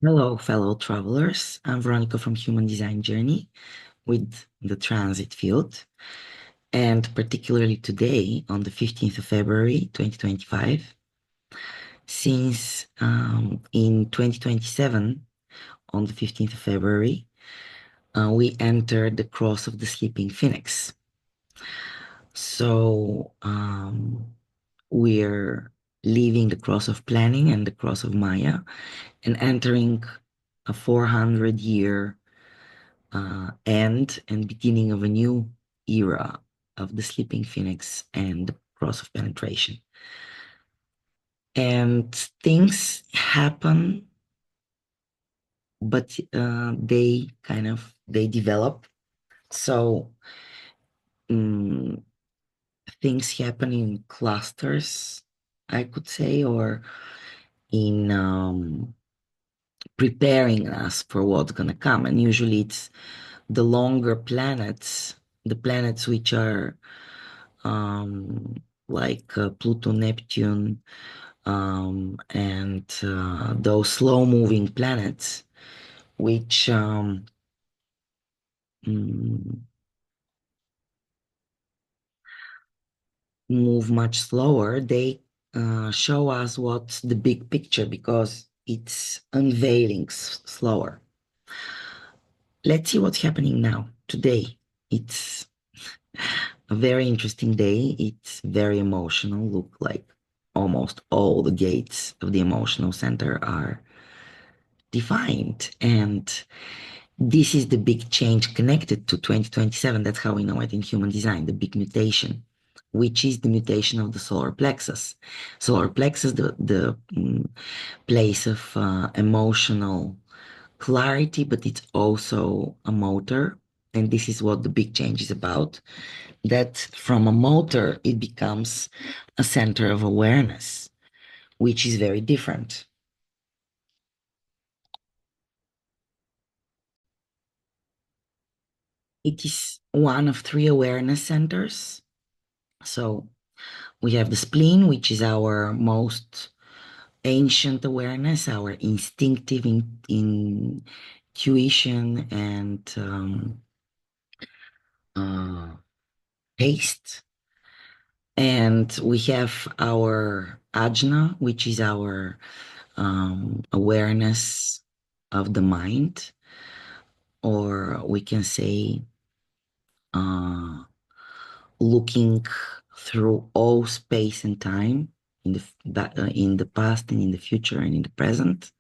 Hello, fellow travelers. I'm Veronica from Human Design Journey with the transit field. And particularly today, on the 15th of February, 2025, since in 2027, on the 15th of February, we entered the cross of the sleeping phoenix. So we're leaving the cross of planning and the cross of Maya and entering a 400-year end and beginning of a new era of the sleeping phoenix and the cross of penetration. And things happen, but they develop. So um, things happen in clusters, I could say, or in preparing us for what's gonna come. And usually it's the longer planets, the planets which are like Pluto, Neptune, and those slow-moving planets, which mm, move much slower. They show us what's the big picture because it's unveiling slower. Let's see what's happening now. Today, it's a very interesting day. It's very emotional. Look like almost all the gates of the emotional center are defined. And this is the big change connected to 2027. That's how we know it in human design, the big mutation, which is the mutation of the solar plexus. Solar plexus, the place of emotional clarity, but it's also a motor. And this is what the big change is about. That from a motor, it becomes a center of awareness, which is very different. It is one of three awareness centers. So we have the spleen, which is our most ancient awareness, our instinctive intuition and uh, taste. And we have our ajna, which is our awareness of the mind, or we can say uh, looking through all space and time in the past and in the future and in the present.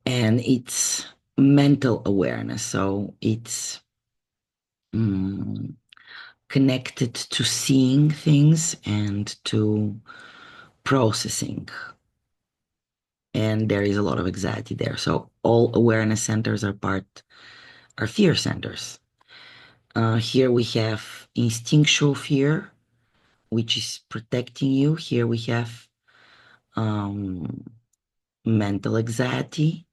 And it's mental awareness. So it's um, connected to seeing things and to processing. And there is a lot of anxiety there. So all awareness centers are fear centers. Here we have instinctual fear, which is protecting you. Here we have um, mental anxiety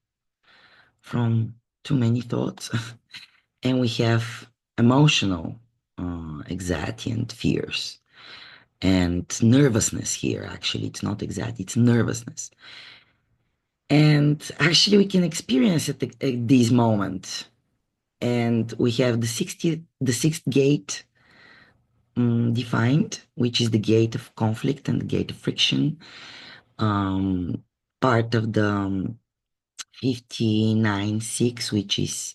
from too many thoughts. And we have emotional anxiety and fears and nervousness here. Actually, it's not anxiety, it's nervousness. And actually, we can experience it at this moment. And we have the sixth gate defined, which is the gate of conflict and the gate of friction. Um, Part of the 59-6, which is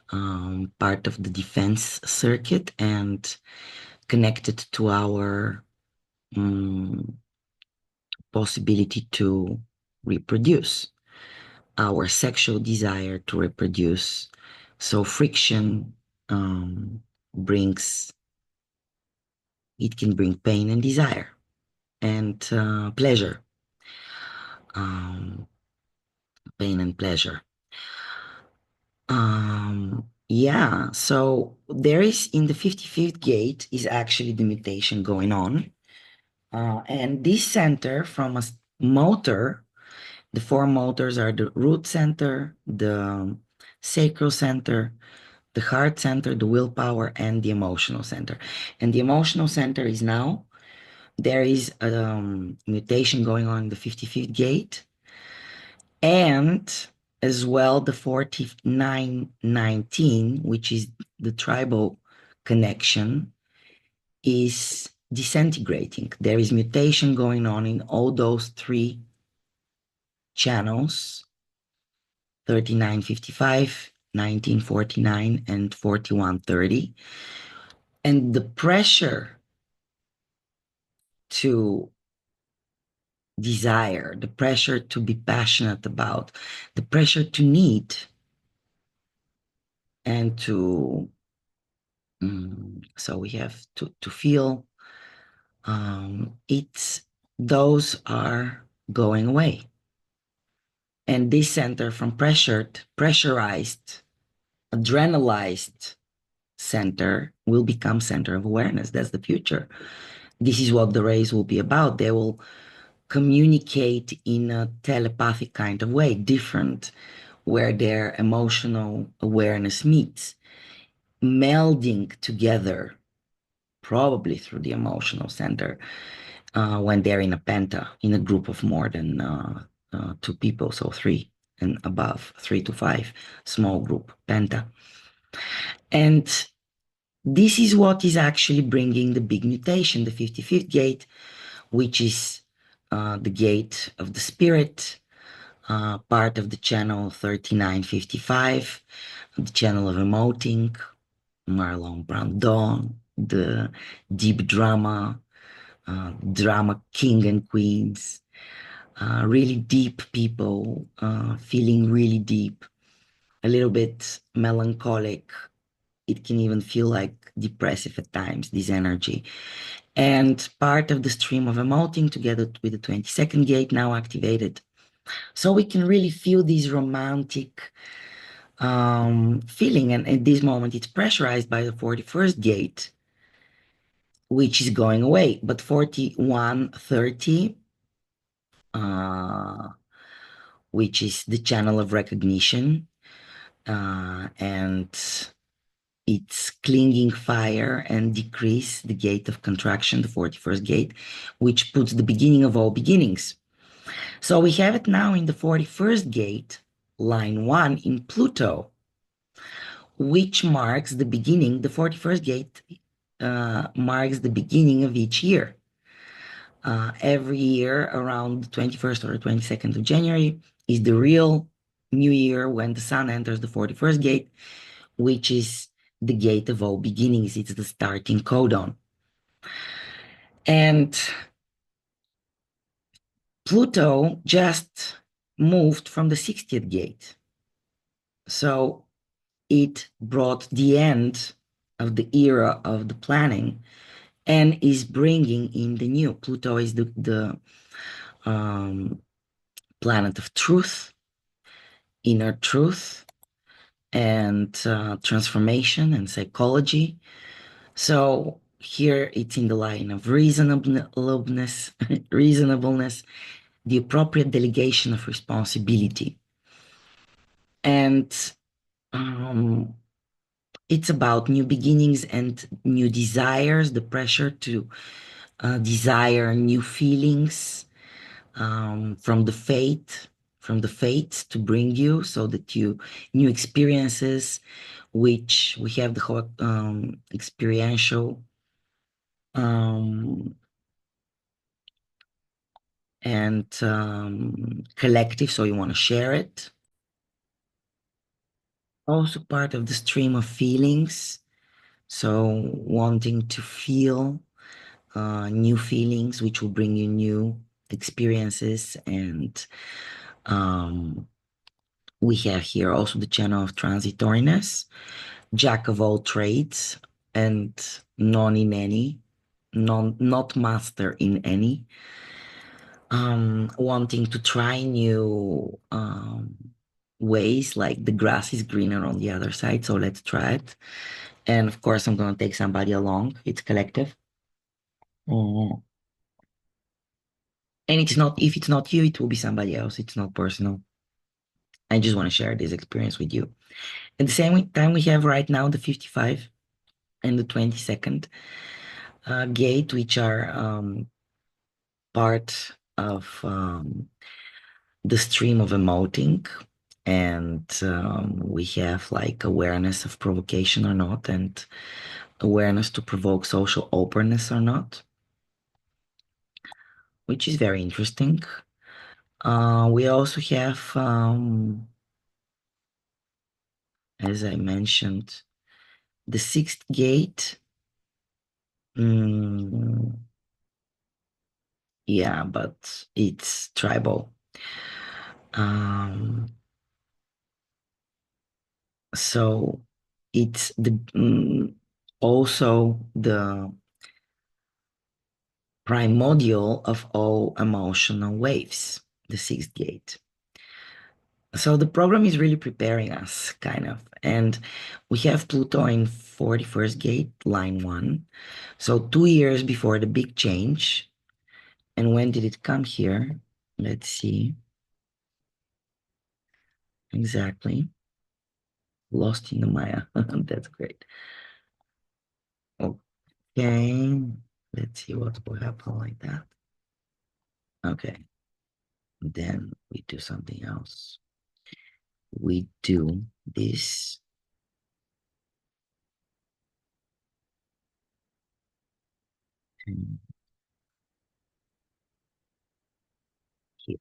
part of the defense circuit and connected to our um, possibility to reproduce, our sexual desire to reproduce. So friction brings, it can bring pain and desire and pleasure, um, pain and pleasure. Yeah, so there is in the 55th gate is actually the mutation going on. And this center from a motor, the four motors are the root center, the sacral center, the heart center, the willpower, and the emotional center. And the emotional center is now, there is a mutation going on in the 55th gate. And as well, the 4919, which is the tribal connection, is disintegrating. There is mutation going on in all those three channels: 3955, 1949, and 4130. And the pressure to desire, the pressure to be passionate about, the pressure to need and to so we have to feel, it's those are going away. And this center from pressurized, adrenalized center will become center of awareness. That's the future. This is what the rays will be about. They will communicate in a telepathic kind of way, different, where their emotional awareness meets, melding together, probably through the emotional center, when they're in a penta, in a group of more than two people, so three and above, 3 to 5, small group, penta. And this is what is actually bringing the big mutation, the 55th gate, which is the gate of the spirit, part of the channel 3955, the channel of emoting, Marlon Brando, the deep drama, drama king and queens, really deep people, feeling really deep, a little bit melancholic. It can even feel like depressive at times, this energy. And part of the stream of emoting together with the 22nd gate now activated. So we can really feel this romantic feeling. And at this moment, it's pressurized by the 41st gate, which is going away. But 4130, which is the channel of recognition, and it's clinging fire and decrease the gate of contraction, the 41st gate, which puts the beginning of all beginnings. So we have it now in the 41st gate, line 1 in Pluto, which marks the beginning. The 41st gate marks the beginning of each year. Every year around the 21st or the 22nd of January is the real new year, when the sun enters the 41st gate, which is the gate of all beginnings. It's the starting codon. And Pluto just moved from the 60th gate. So it brought the end of the era of the planning and is bringing in the new. Pluto is the planet of truth, inner truth, and transformation and psychology. So here it's in the line of reasonableness, reasonableness, the appropriate delegation of responsibility. And it's about new beginnings and new desires, the pressure to desire new feelings, from the fates to bring you, so that you new experiences, which we have the whole experiential and collective, so you want to share it. Also part of the stream of feelings, so wanting to feel new feelings, which will bring you new experiences. And we have here also the channel of transitoriness, jack of all trades and non in any, not master in any, wanting to try new ways, like the grass is greener on the other side, so let's try it. And of course, I'm going to take somebody along. It's collective. And it's not, if it's not you, it will be somebody else. It's not personal. I just want to share this experience with you. At the same time, we have right now the 55 and the 22nd gate, which are part of the stream of emoting, and we have like awareness of provocation or not, and awareness to provoke social openness or not, which is very interesting. We also have, as I mentioned, the sixth gate. Mm, yeah, but it's tribal. Um, so it's also the primordial of all emotional waves, the sixth gate. So the program is really preparing us, kind of. And we have Pluto in 41st gate, line one. So 2 years before the big change. And when did it come here? Let's see. Exactly. Lost in the Maya. That's great. Okay. Let's see what will happen like that. Okay. Then we do something else. We do this. And here.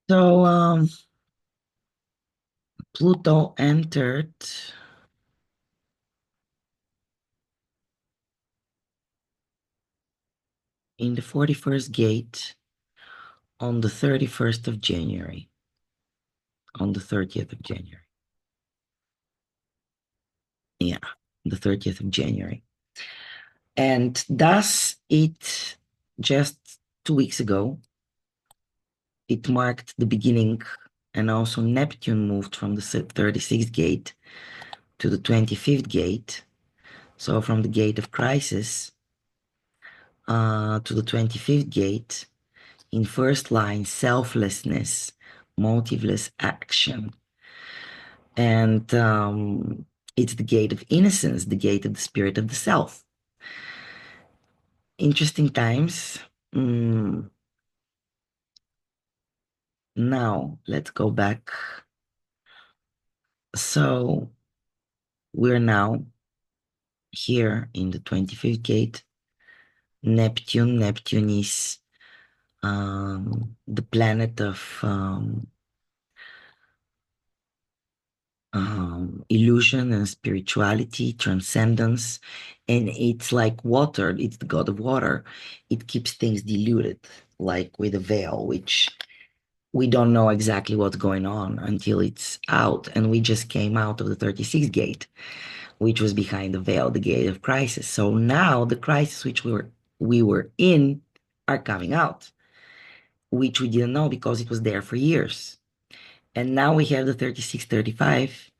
So Pluto entered in the 41st gate on the 31st of January, on the 30th of January. Yeah, the 30th of January. And thus it just 2 weeks ago, it marked the beginning, and also Neptune moved from the 36th gate to the 25th gate. So from the gate of crisis to the 25th gate, in first line, selflessness, motiveless action. And it's the gate of innocence, the gate of the spirit of the self. Interesting times. Now, let's go back. So, we're now here in the 25th gate. Neptune is the planet of illusion and spirituality, transcendence, and it's like water. It's the god of water. It keeps things diluted, like with a veil, which we don't know exactly what's going on until it's out. And we just came out of the 36th gate, which was behind the veil, the gate of crisis. So now the crisis which we were in are coming out, which we didn't know because it was there for years. And now we have the 36, 35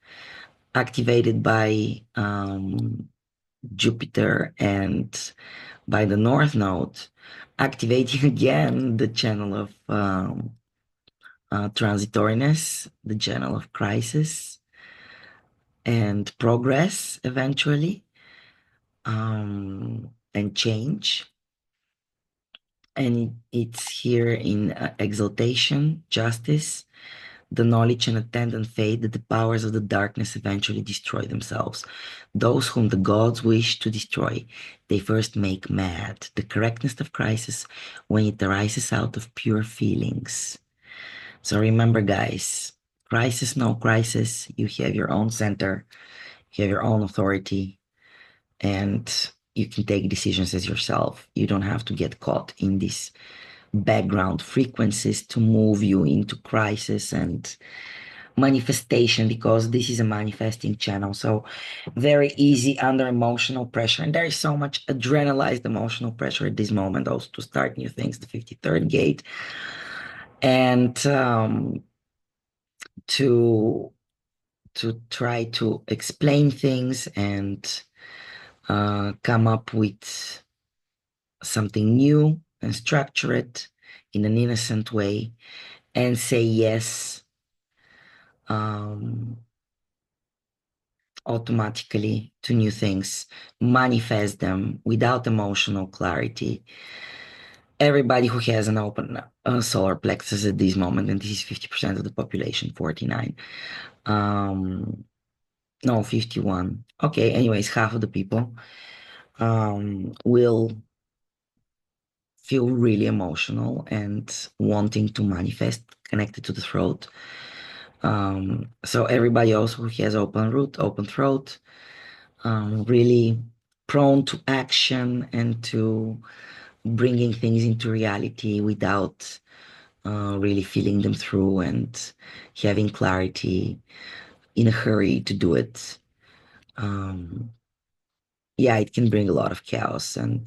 activated by Jupiter and by the North Node, activating again the channel of transitoriness, the channel of crisis and progress eventually, and change. And it's here in exaltation, justice, the knowledge and attendant faith that the powers of the darkness eventually destroy themselves. Those whom the gods wish to destroy, they first make mad. The correctness of crisis when it arises out of pure feelings. So remember, guys, crisis, no crisis. You have your own center, you have your own authority, and you can take decisions as yourself. You don't have to get caught in these background frequencies to move you into crisis and manifestation, because this is a manifesting channel. So very easy under emotional pressure. And there is so much adrenalized emotional pressure at this moment also to start new things, the 53rd gate. And to try to explain things and come up with something new and structure it in an innocent way and say yes um, automatically to new things, manifest them without emotional clarity, everybody who has an open solar plexus at this moment, and this is 50% of the population, 49. Um, no, 51. Okay, anyways, half of the people will feel really emotional and wanting to manifest connected to the throat. So everybody also who has open throat, really prone to action and to bringing things into reality without really feeling them through and having clarity in a hurry to do it. Um, yeah, it can bring a lot of chaos, and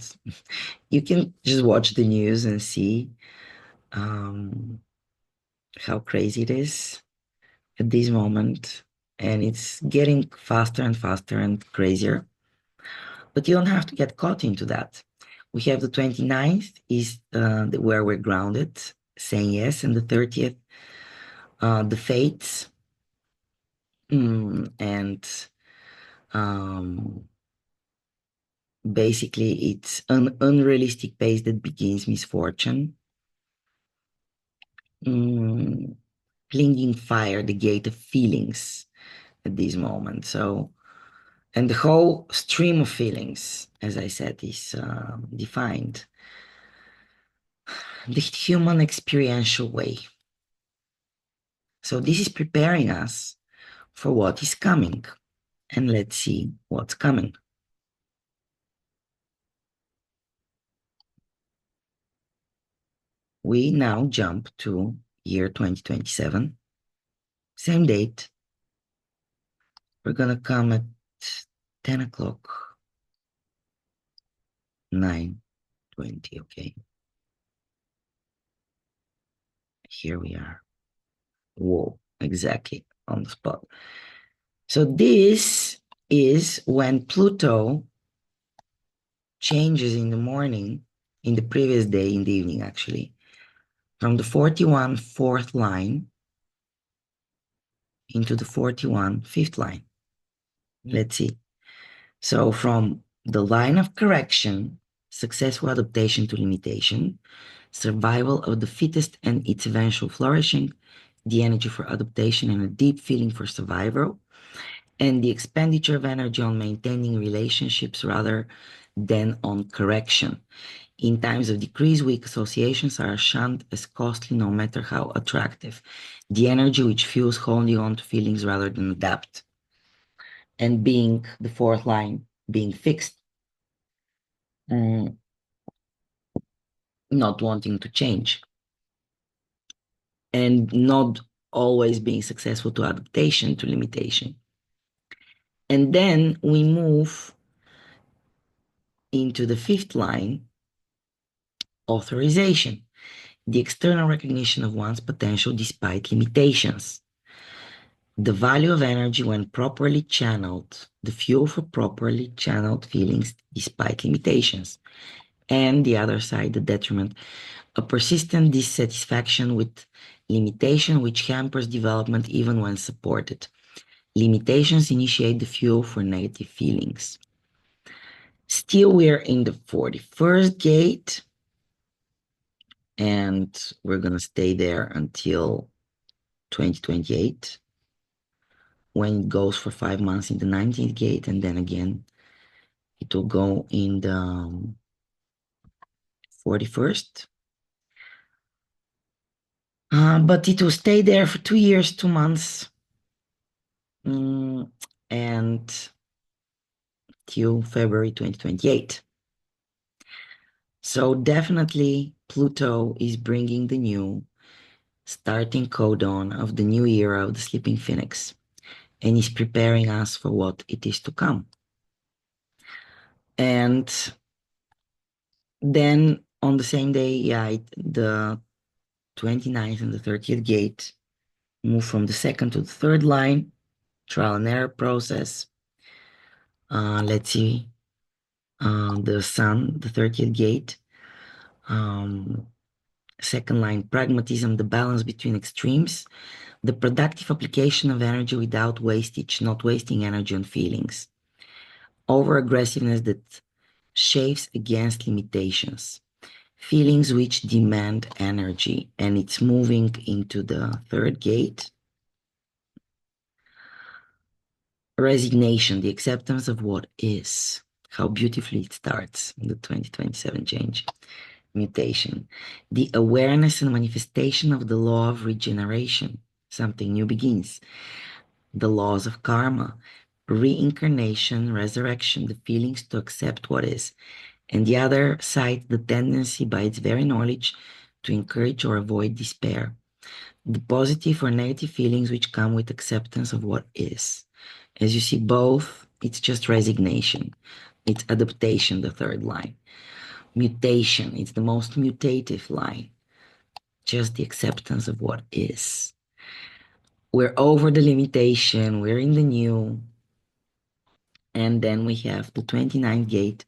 you can just watch the news and see um, how crazy it is at this moment. And it's getting faster and faster and crazier. But you don't have to get caught into that. We have the 29th is where we're grounded, saying yes, and the 30th, the fates, and um, basically it's an unrealistic pace that begins misfortune. Mm, Clinging fire, the gate of feelings at this moment. So, and the whole stream of feelings, as I said, is defined the human experiential way. So this is preparing us for what is coming. And let's see what's coming. We now jump to year 2027, same date. We're gonna come at 10 o'clock, 9:20. Okay, here we are. Whoa, exactly on the spot. So this is when Pluto changes in the morning, in the previous day, in the evening, actually, from the 41 fourth line into the 41 fifth line. Let's see. So from the line of correction, successful adaptation to limitation, survival of the fittest and its eventual flourishing, the energy for adaptation and a deep feeling for survival, and the expenditure of energy on maintaining relationships rather than on correction. In times of decrease, weak associations are shunned as costly no matter how attractive. The energy which fuels holding on to feelings rather than adapt. And being the fourth line, being fixed, not wanting to change, and not always being successful to adaptation to limitation. And then we move into the fifth line, authorization, the external recognition of one's potential despite limitations. The value of energy when properly channeled, the fuel for properly channeled feelings despite limitations. And the other side, the detriment, a persistent dissatisfaction with limitation which hampers development even when supported. Limitations initiate the fuel for negative feelings. Still, we're in the 41st gate, and we're going to stay there until 2028, when it goes for 5 months in the 19th gate, and then again, it will go in the 41st. But it will stay there for 2 years, 2 months, and till February 2028. So definitely Pluto is bringing the new starting codon of the new era of the sleeping phoenix and is preparing us for what it is to come. And then on the same day, the 29th and the 30th gate move from the second to the third line, trial and error process. Let's see, the sun, the 30th gate, second line, pragmatism, the balance between extremes, the productive application of energy without wastage, not wasting energy on feelings, over aggressiveness that shaves against limitations, feelings which demand energy, and it's moving into the third gate. Resignation, the acceptance of what is. How beautifully it starts in the 2027 change. Mutation, the awareness and manifestation of the law of regeneration. Something new begins. The laws of karma, reincarnation, resurrection, the feelings to accept what is. And the other side, the tendency by its very knowledge to encourage or avoid despair. The positive or negative feelings which come with acceptance of what is. As you see, both, it's just resignation. It's adaptation, the third line. Mutation, it's the most mutative line. Just the acceptance of what is. We're over the limitation, we're in the new. And then we have the 29th gate,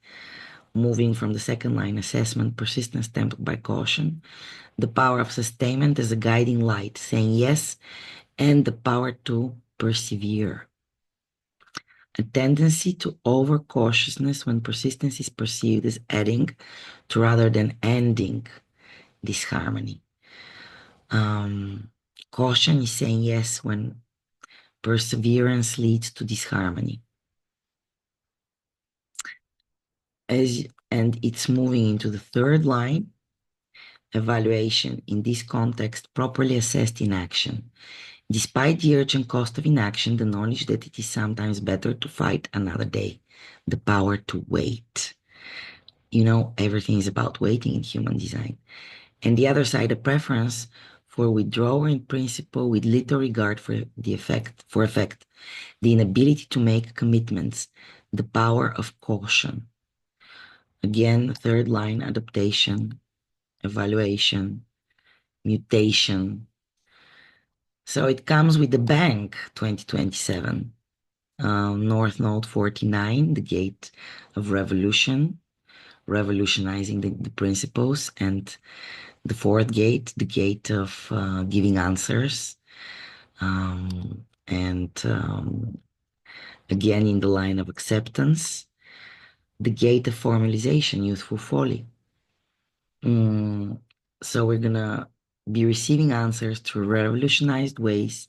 moving from the second line, assessment, persistence tempered by caution, the power of sustainment as a guiding light, saying yes, and the power to persevere. A tendency to overcautiousness when persistence is perceived as adding to rather than ending disharmony. Caution is saying yes when perseverance leads to disharmony. And it's moving into the third line, evaluation in this context properly assessed in action. Despite the urgent cost of inaction, the knowledge that it is sometimes better to fight another day, the power to wait. You know, everything is about waiting in human design. And the other side, a preference for withdrawal in principle with little regard for effect, the inability to make commitments, the power of caution. Again, third line, adaptation, evaluation, mutation. So it comes with the bank 2027. North Node 49, the gate of revolution, revolutionizing the principles, and the fourth gate, the gate of giving answers. And again, in the line of acceptance, the gate of formalization, youthful folly. So we're gonna be receiving answers through revolutionized ways,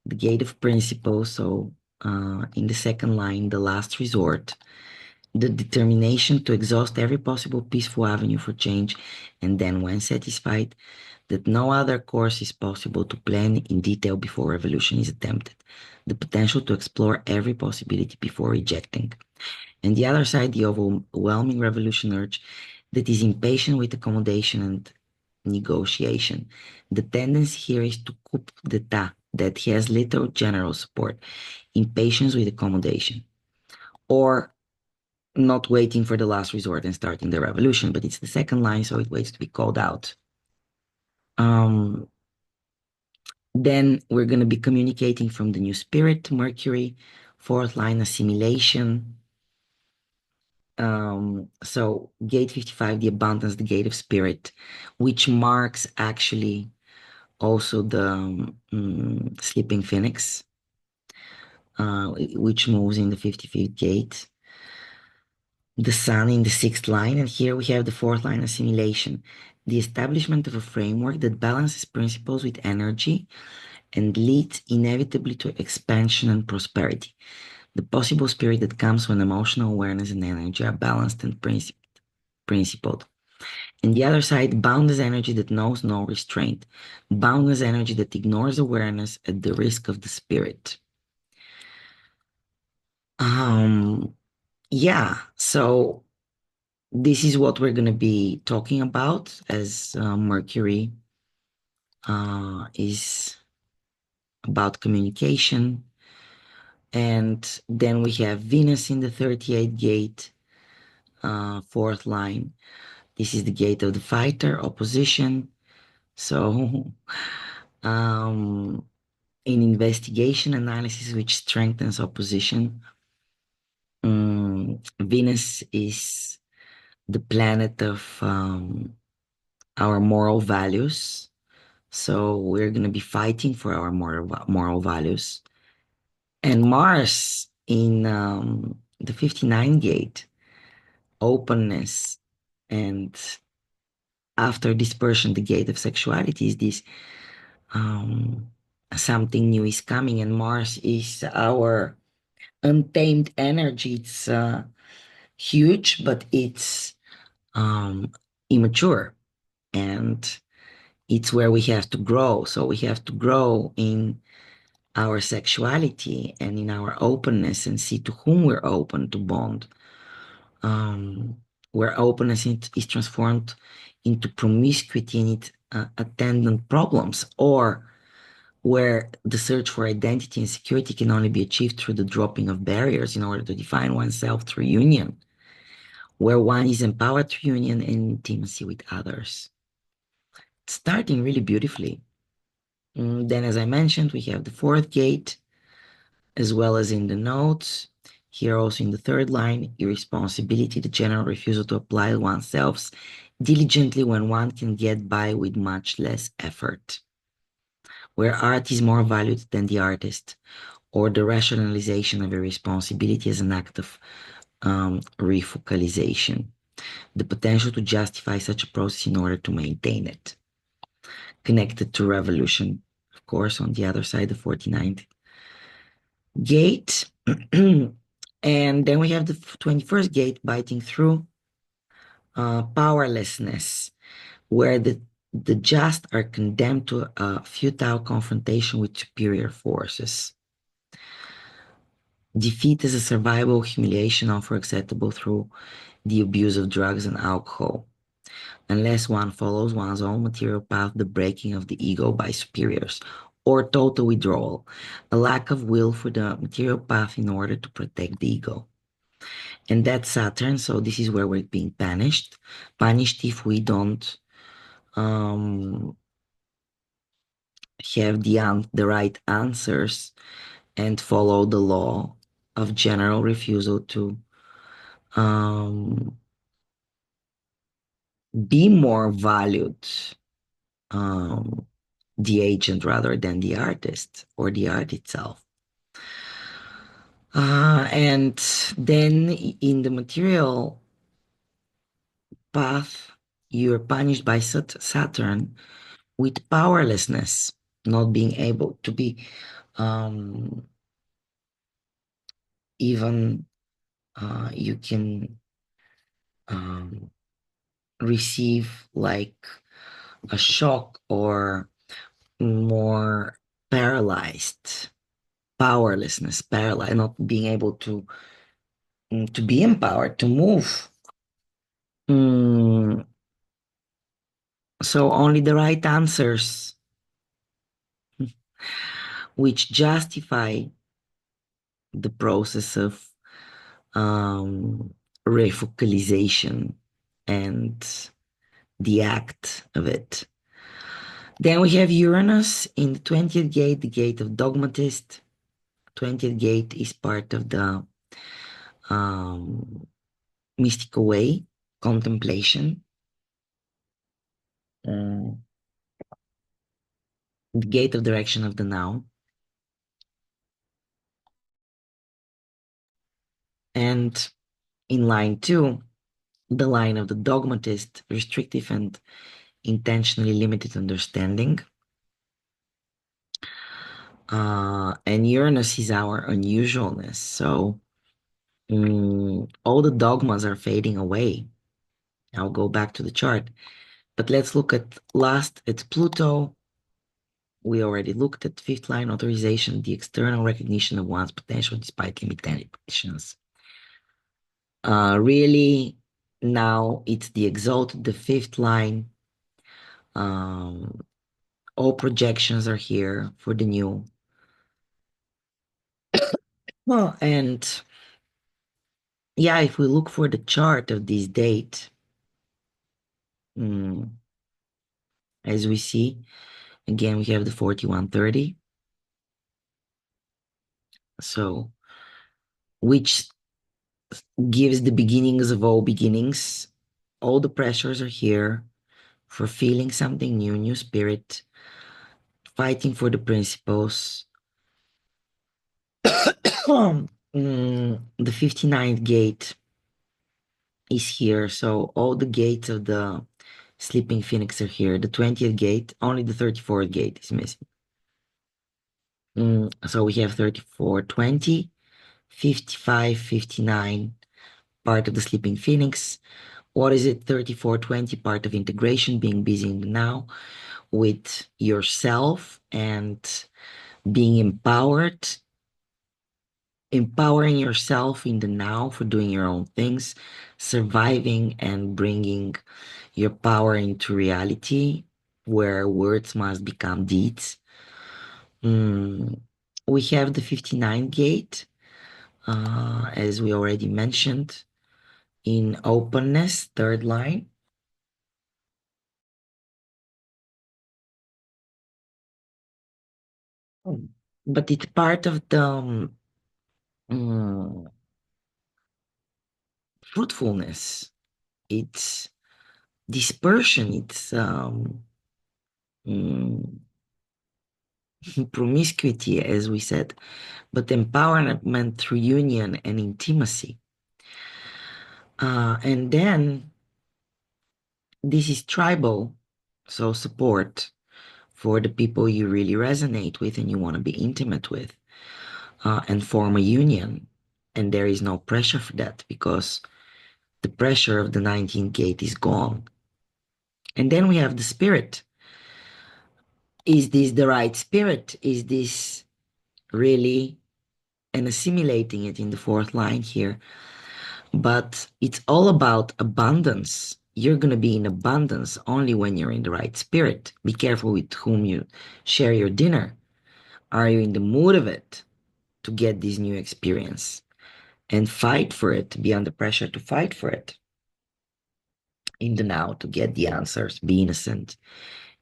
the gate of principle. So in the second line, the last resort, the determination to exhaust every possible peaceful avenue for change, and then when satisfied that no other course is possible, to plan in detail before revolution is attempted, the potential to explore every possibility before rejecting. And the other side, the overwhelming revolution urge that is impatient with accommodation and negotiation. The tendency here is to coup d'etat, that he has little general support, impatience with accommodation, or not waiting for the last resort and starting the revolution, but it's the second line, so it waits to be called out. Then we're going to be communicating from the new spirit, Mercury, fourth line, assimilation. So gate 55, the abundance, the gate of spirit, which marks actually also the sleeping phoenix, which moves in the 55th gate. The sun in the sixth line, and here we have the fourth line, assimilation, the establishment of a framework that balances principles with energy and leads inevitably to expansion and prosperity. The possible spirit that comes when emotional awareness and energy are balanced and principled. And the other side, boundless energy that knows no restraint, boundless energy that ignores awareness at the risk of the spirit. Yeah, so this is what we're going to be talking about as Mercury is about communication. And then we have Venus in the 38th gate, fourth line. This is the gate of the fighter, opposition. So in investigation analysis, which strengthens opposition, Venus is the planet of our moral values. So we're going to be fighting for our moral values. And Mars in the 59 gate, openness and after dispersion, the gate of sexuality is this um, something new is coming, and Mars is our untamed energy. It's huge, but it's immature, and it's where we have to grow. So we have to grow in our sexuality and in our openness and see to whom we're open to bond. Um, where openness is transformed into promiscuity and its attendant problems, or where the search for identity and security can only be achieved through the dropping of barriers in order to define oneself through union, where one is empowered through union and intimacy with others. Starting really beautifully. Then, as I mentioned, we have the fourth gate, as well as in the notes. Here also in the third line, irresponsibility, the general refusal to apply oneself diligently when one can get by with much less effort, where art is more valued than the artist, or the rationalization of irresponsibility as an act of refocalization, the potential to justify such a process in order to maintain it. Connected to revolution, of course, on the other side, the 49th gate. And then we have the 21st gate biting through powerlessness, where the just are condemned to a futile confrontation with superior forces. Defeat is a survival humiliation often acceptable through the abuse of drugs and alcohol. Unless one follows one's own material path, the breaking of the ego by superiors, or total withdrawal, a lack of will for the material path in order to protect the ego. And that's Saturn, so this is where we're being punished if we don't um, have the right answers and follow the law of general refusal to um, be more valued, um, the agent rather than the artist or the art itself. And then in the material path, you're punished by Saturn with powerlessness, not being able to be um, even you can um, receive like a shock or more paralyzed, powerlessness, paralyzed, not being able to be empowered to move. Mm, so only the right answers, which justify the process of um, refocalization and the act of it. Then we have Uranus in the 20th gate, the gate of dogmatist. 20th gate is part of the um, mystical way, contemplation. Uh, the gate of direction of the now. And in line two, the line of the dogmatist, restrictive and intentionally limited understanding. And Uranus is our unusualness. So all the dogmas are fading away. I'll go back to the chart. But let's look at last, it's Pluto. We already looked at fifth line authorization, the external recognition of one's potential despite limitations. Really, now it's the exalted, the fifth line. All projections are here for the new. Well, and yeah, if we look for the chart of this date, as we see, again, we have the 4130. So, which gives the beginnings of all beginnings. All the pressures are here for feeling something new, new spirit, fighting for the principles. The 59th gate is here. So all the gates of the sleeping phoenix are here. The 20th gate, only the 34th gate is missing. So we have 34, 20, 55, 59, part of the sleeping phoenix. What is it? 34, 20, part of integration, being busy in the now with yourself and being empowered, empowering yourself in the now for doing your own things, surviving and bringing your power into reality where words must become deeds. Mm, we have the 59 gate, as we already mentioned, in openness, third line. But it's part of the mm, fruitfulness. It's dispersion. It's mm, promiscuity, as we said, but empowerment through union and intimacy. And then this is tribal, so support for the people you really resonate with and you want to be intimate with, and form a union. And there is no pressure for that because the pressure of the 19th gate is gone. And then we have the spirit. Is this the right spirit? Is this really, and assimilating it in the fourth line here? But it's all about abundance. You're going to be in abundance only when you're in the right spirit. Be careful with whom you share your dinner. Are you in the mood of it to get this new experience? And fight for it, be under pressure to fight for it in the now to get the answers. Be innocent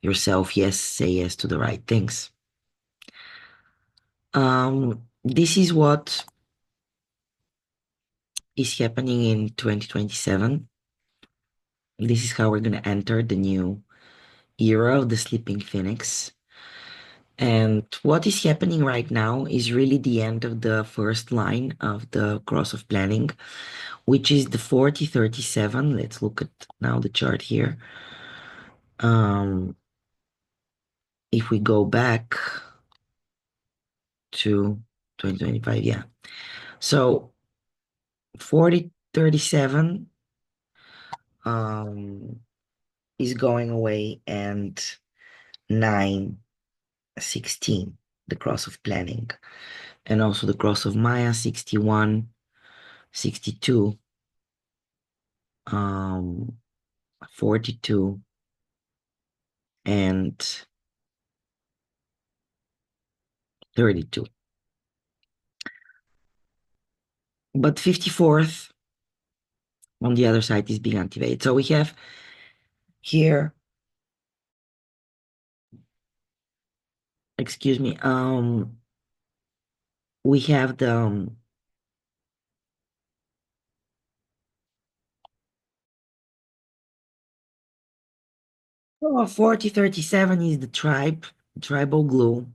yourself. Yes, say yes to the right things. This is what is happening in 2027. This is how we're going to enter the new era of the sleeping phoenix. And what is happening right now is really the end of the first line of the cross of planning, which is the 4037. Let's look at now the chart here. If we go back to 2025, yeah. So 4037 is going away, and 916, the cross of planning, and also the cross of Maya, 61, 62, 42, and 32. But 54th on the other side is being activated. So we have here, excuse me, we have the 4037 is the tribal glue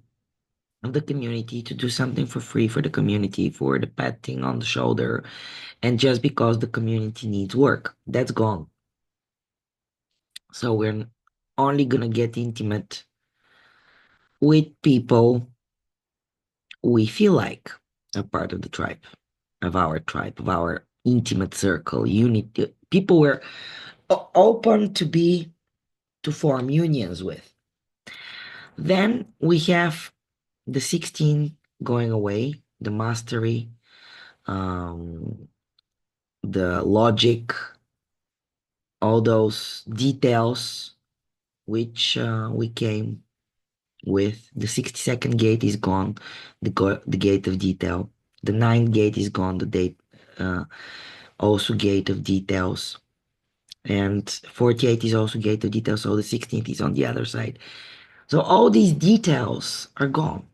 of the community to do something for free for the community, for the patting on the shoulder, and just because the community needs work. That's gone. So we're only gonna get intimate with people we feel like are part of the tribe, of our intimate circle, unity, people we're open to form unions with. Then we have the 16 going away, the mastery, the logic, all those details which we came with. The 62nd gate is gone, the gate of detail. The 9th gate is gone, the date also gate of details. And 48 is also gate of details, so the 16th is on the other side. So all these details are gone.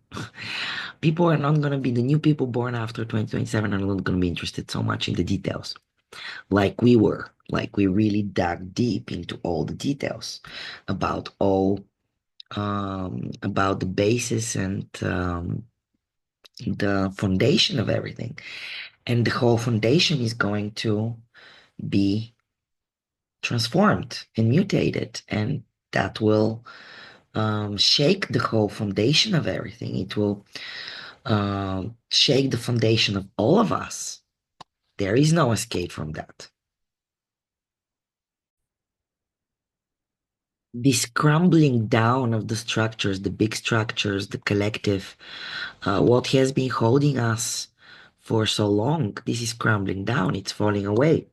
People are not going to be, the new people born after 2027 are not going to be interested so much in the details like we were. Like we really dug deep into all the details about about the basis and the foundation of everything. And the whole foundation is going to be transformed and mutated, and that will shake the whole foundation of everything. It will shake the foundation of all of us. There is no escape from that. This crumbling down of the structures, the big structures, the collective, what has been holding us for so long, this is crumbling down, it's falling away.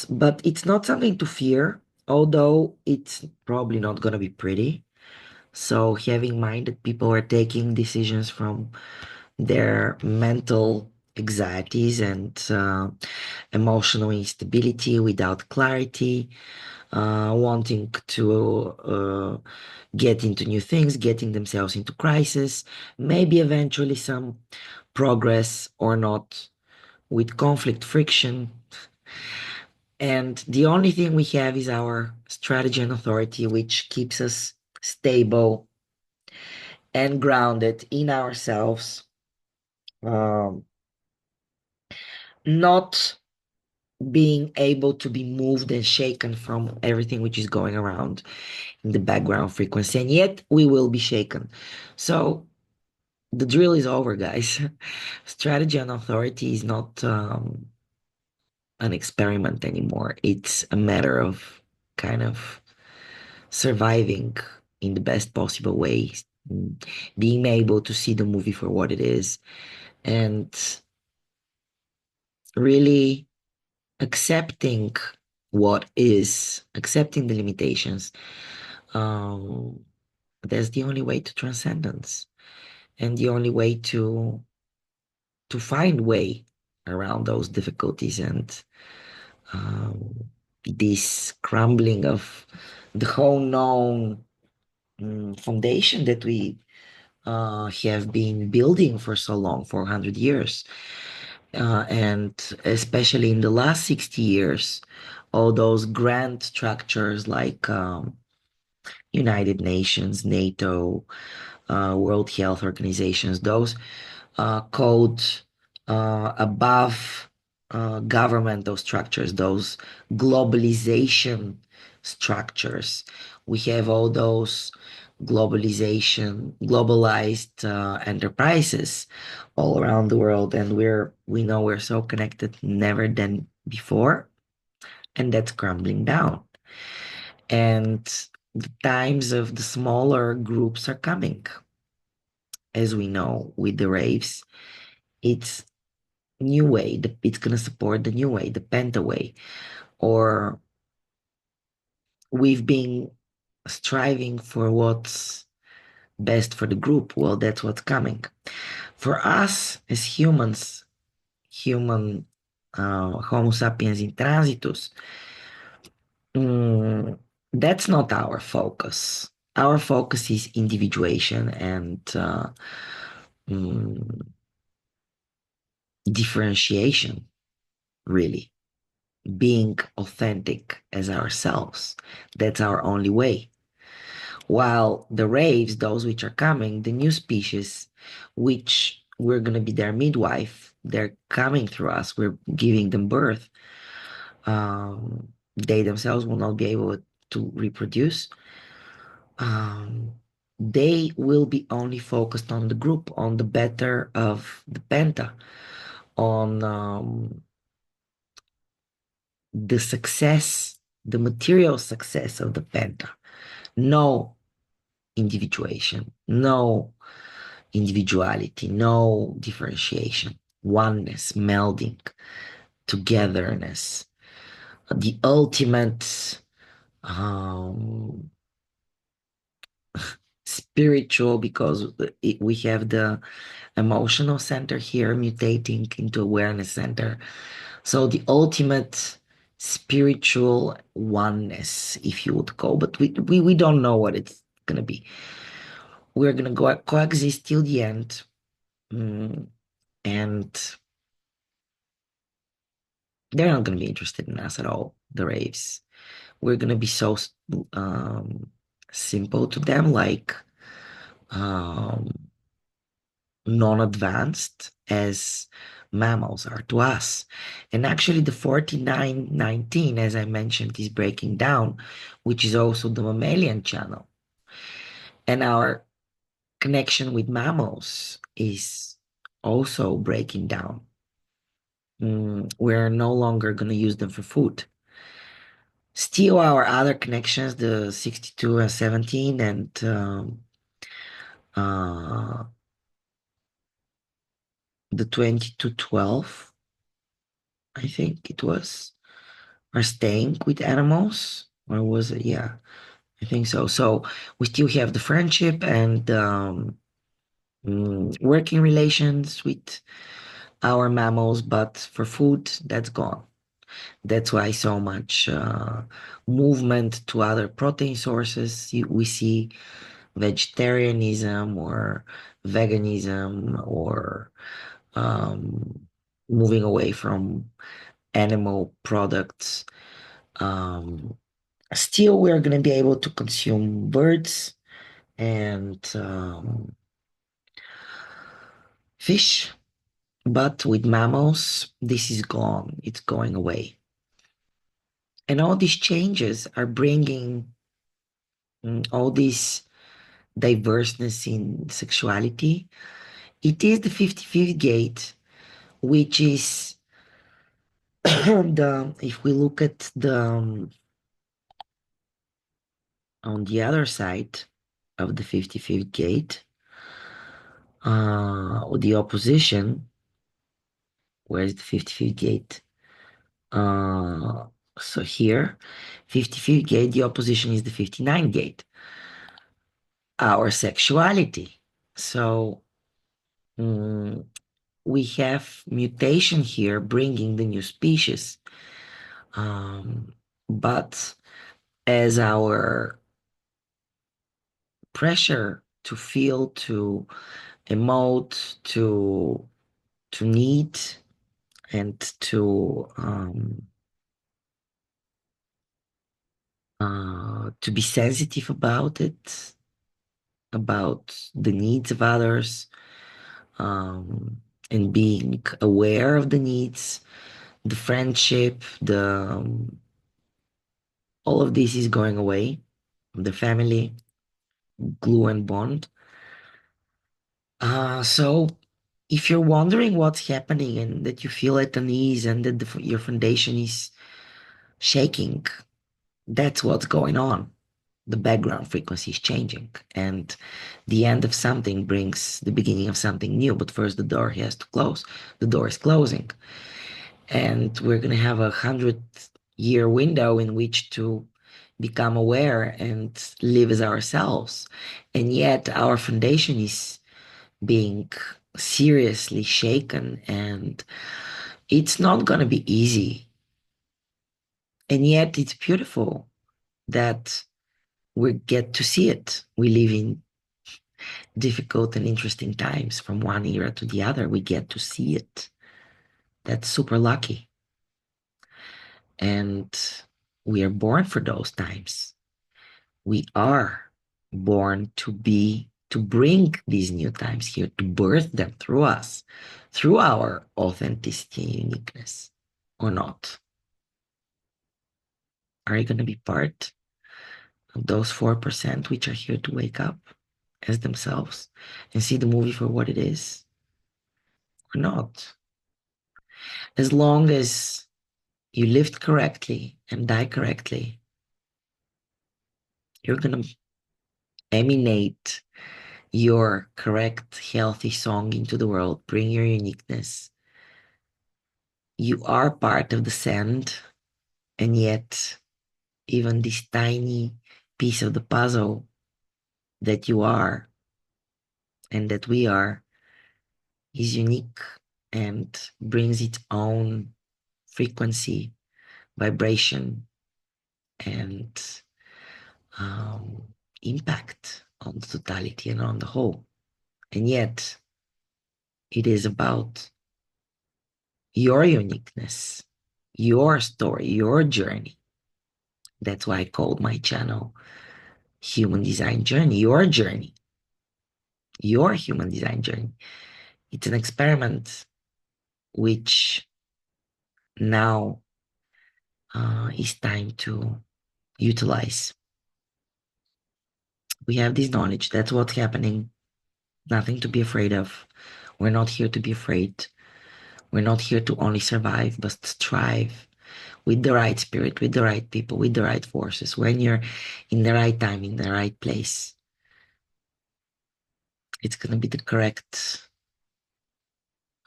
But it's not something to fear, although it's probably not going to be pretty. So having in mind that people are taking decisions from their mental anxieties and emotional instability without clarity, wanting to get into new things, getting themselves into crisis, maybe eventually some progress or not with conflict, friction. And the only thing we have is our strategy and authority, which keeps us stable and grounded in ourselves, um, not being able to be moved and shaken from everything which is going around in the background frequency. And yet we will be shaken. So the drill is over, guys. Strategy and authority is not an experiment anymore. It's a matter of kind of surviving in the best possible way, being able to see the movie for what it is, and really accepting what is, accepting the limitations. Um, that's the only way to transcendence, and the only way to find way around those difficulties and this crumbling of the whole known foundation that we have been building for so long, 400 years. And especially in the last 60 years, all those grand structures like United Nations, NATO, World Health Organizations, those code above governmental structures, those globalization structures. We have all those globalized enterprises all around the world, and we know we're so connected never than before, and that's crumbling down. And the times of the smaller groups are coming, as we know with the raves. It's new way. It's gonna support the new way, the penta way, or we've been striving for what's best for the group. Well, that's what's coming. For us as humans, human Homo sapiens in transitus, mm, that's not our focus. Our focus is individuation and mm, differentiation, really. Being authentic as ourselves. That's our only way. While the raves, those which are coming, the new species, which we're going to be their midwife, they're coming through us, we're giving them birth. They themselves will not be able to reproduce. Um, they will be only focused on the group, on the better of the penta, on the success, the material success of the penta. No individuation, no individuality, no differentiation, oneness, melding, togetherness, the ultimate um, spiritual, because we have the emotional center here mutating into awareness center. So the ultimate spiritual oneness, if you would call, but we don't know what it's gonna be. We're gonna go coexist till the end, mm, and they're not gonna be interested in us at all. The raves. We're gonna be so um, simple to them, like um, non-advanced as mammals are to us. And actually, the 4919, as I mentioned, is breaking down, which is also the mammalian channel. And our connection with mammals is also breaking down. We're no longer going to use them for food. Still, our other connections, the 62 and 17 and uh, the 20 to 12, I think it was, are staying with animals. Or was it? Yeah, I think so. So we still have the friendship and working relations with our mammals, but for food, that's gone. That's why so much movement to other protein sources. We see vegetarianism or veganism or moving away from animal products. Um, Still, we're going to be able to consume birds and fish, but with mammals, this is gone. It's going away. And all these changes are bringing all this diverseness in sexuality. It is the 55th gate, which is if we look at the on the other side of the 55th gate, the opposition, where's the 55th gate? Uh, so here, 55th gate, the opposition is the 59th gate, our sexuality. So mm, we have mutation here bringing the new species. Um, but as our pressure to feel, to emote, to need, and to be sensitive about it, about the needs of others, and being aware of the needs, the friendship, the all of this is going away. The family, glue and bond. So if you're wondering what's happening and that you feel at unease and that your foundation is shaking, that's what's going on. The background frequency is changing, and the end of something brings the beginning of something new. But first, the door has to close. The door is closing, and we're going to have 100-year window in which to become aware and live as ourselves. And yet, our foundation is being seriously shaken, and it's not going to be easy. And yet, it's beautiful that we get to see it. We live in difficult and interesting times from one era to the other. We get to see it. That's super lucky. And we are born for those times. We are born to bring these new times here, to birth them through us, through our authenticity and uniqueness, or not. Are you going to be part of those 4% which are here to wake up as themselves and see the movie for what it is, or not? As long as you lived correctly and die correctly, you're going to emanate your correct, healthy song into the world. Bring your uniqueness. You are part of the sand, and yet, even this tiny piece of the puzzle that you are and that we are is unique and brings its own frequency, vibration, and um, impact on the totality and on the whole. And yet, it is about your uniqueness, your story, your journey. That's why I called my channel Human Design Journey, your human design journey. It's an experiment which now is time to utilize. We have this knowledge. That's what's happening. Nothing to be afraid of. We're not here to be afraid. We're not here to only survive, but strive with the right spirit, with the right people, with the right forces. When you're in the right time, in the right place, it's going to be the correct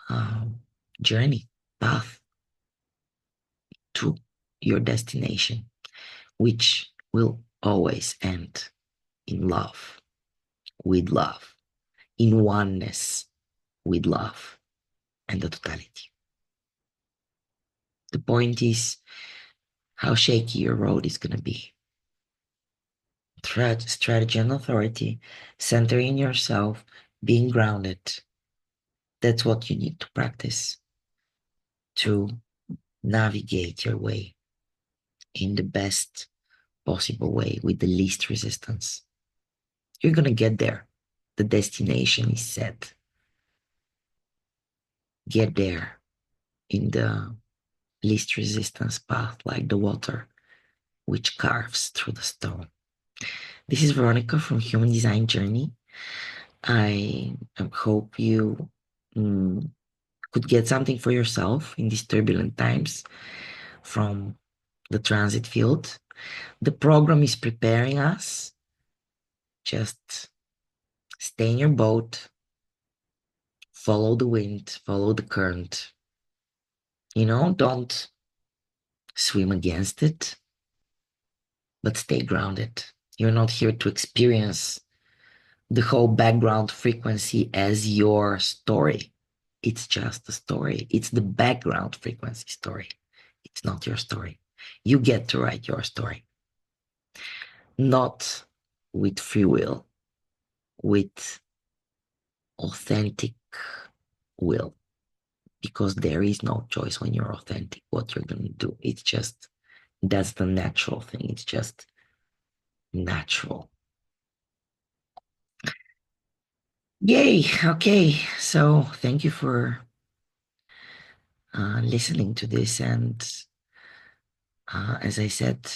um, journey, path to your destination, which will always end in love, with love, in oneness with love and the totality. The point is how shaky your road is going to be. Strategy and authority, centering yourself, being grounded. That's what you need to practice to navigate your way in the best possible way with the least resistance. You're going to get there. The destination is set. Get there in the least resistance path, like the water which carves through the stone. This is Veronica from Human Design Journey. I hope you could get something for yourself in these turbulent times from the transit field. The program is preparing us. Just stay in your boat, follow the wind, follow the current. Don't swim against it, but stay grounded. You're not here to experience the whole background frequency as your story. It's just a story. It's the background frequency story. It's not your story. You get to write your story, not with free will, with authentic will, because there is no choice when you're authentic what you're going to do. It's just, that's the natural thing. It's just natural. Yay. Okay. So thank you for listening to this. And as I said,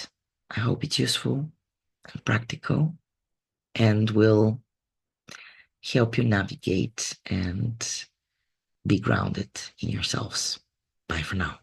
I hope it's useful and practical and will help you navigate and be grounded in yourselves. Bye for now.